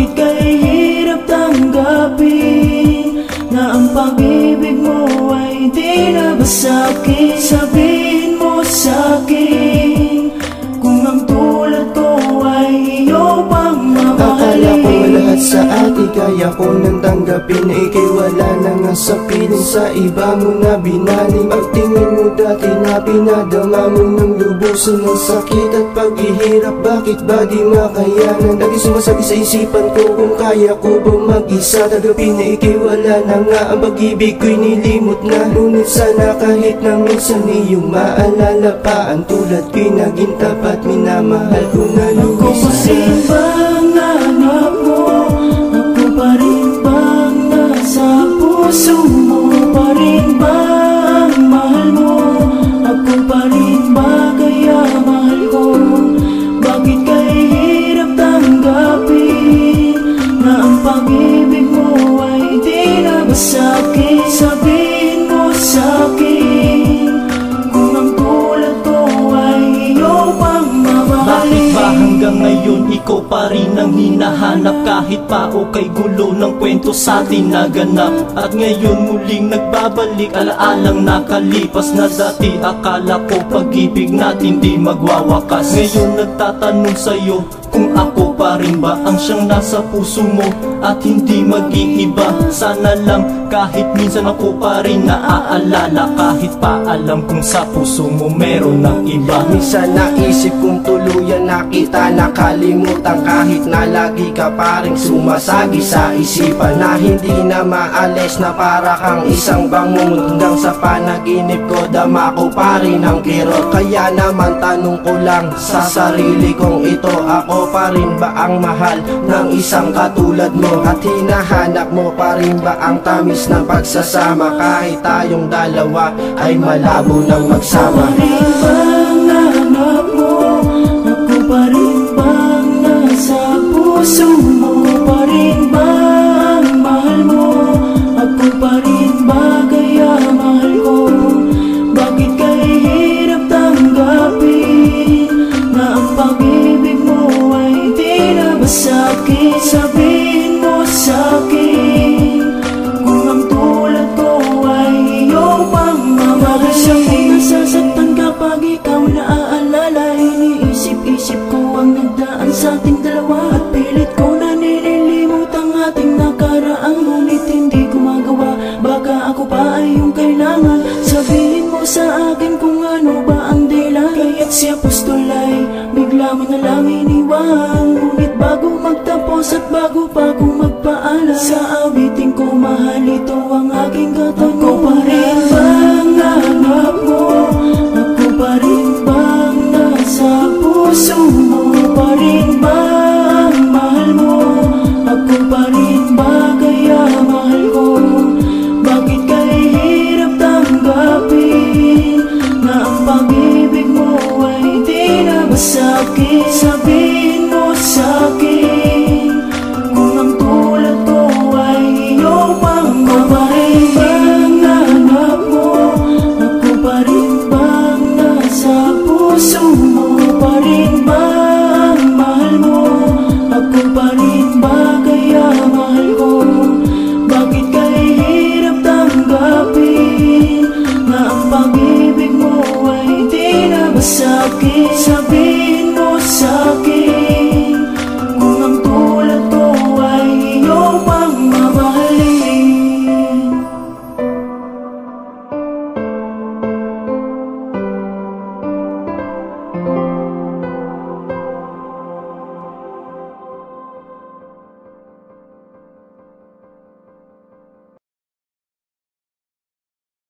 Bakit kay hirap tanggapin na ang pag-ibig mo ay di na ba sa'kin? Sabihin mo sa'kin kung ang tulad ko ay iyo pang mamahalin. Akala ko lahat sa atin kaya ko nang tanggapin na ika'y wala na nga sa piling, sa iba mo na binaling. Pagtingin mo dati na pinadama mo ng lubusin ng sakit at paghihirap, bakit ba di makayanan? Lagi sumasabi sa isipan ko kung kaya ko ba mag-isa tanggapin na ika'y wala na nga, ang pag-ibig ko'y nilimot na. Ngunit sana kahit na minsan iyong maalala pa, ang tulad ko'y naging tapat, minamahal ko na lubos. Ako pa rin bang hanap mo? Ako pa rin bang nasa puso mo? Pa rin bang mahal mo? Ako pa rin ba kaya mahal ko? Bakit kay hirap tanggapin na ang pag-ibig mo ay di na ba sa'kin? Sabihin mo sa'kin kung ang tulad ko ay iyo pang mamahalin. Bakit ba hanggang ngayon ikaw pa rin ang hinahanap? Kahit pa o kay gulo ng kwento sa atin naganap, at ngayon muling nagbabalik, alaalang nakalipas na dati. Akala ko pag-ibig natin di magwawakas. Ngayon nagtatanong sa'yo kung ako pa rin ba ang siyang nasa puso mo at hindi mag-iiba. Sana lang kahit minsan ako pa rin naaalala, kahit pa alam kung sa puso mo meron ng iba. Minsan naisip kong tuluyan na kita nakalimutan, kahit na lagi ka pa rin sumasagi sa isipan, na hindi na maalis, na para kang isang bangun. Hanggang sa panaginip ko dama ko pa rin ang kirot. Kaya naman tanong ko lang sa sarili kong ito, ako pa rin ba ang mahal ng isang katulad mo? At hinahanap mo pa rin ba ang tamis ng pagsasama, kahit tayong dalawa ay malabo ng magsama? Ako pa rin bang hanap mo? Ako pa rin bang nasa puso mo? Pa rin bang mahal mo? Ako pa rin ba kaya mahal ko? Bakit kay hirap tanggapin na ang pag-ibig mo ay di na ba sa'kin? Sabihin mo sa'kin kung ang tulad ko ay iyo pang mamahalin. Nasasaktan kapag ikaw naaalala, iniisip-isip ko ang nagdaan sa ating dalawa, at pilit ko na nililimot ang ating nakaraang, ngunit hindi ko magawa. Baka ako pa ay yung kailangan. Sabihin mo sa akin kung ano ba ang dahilan, kaya't si Apostol ay bigla mo na lang iniwan. Ngunit bago magtapos at bago pa ako magpaalam, sa awitin ko mahal, ito ang aking katanungan. Ako pa rin bang hanap mo? Ako pa rin bang nasa puso mo? Pa rin bang mahal mo? Ako pa rin ba kaya mahal ko? Bakit kay hirap tanggapin na ang pag-ibig mo ay di na ba sa'kin? Sabihin mo sa'kin kung ang tulad ko ay iyo pang mamahalin. Bang hanap mo? Ako pa rin bang nasa puso mo? Pa rin bang mahal mo? Ako pa rin ba kaya mahal ko? Bakit kay hirap tanggapin na ang pag-ibig mo ay di na ba sa'kin?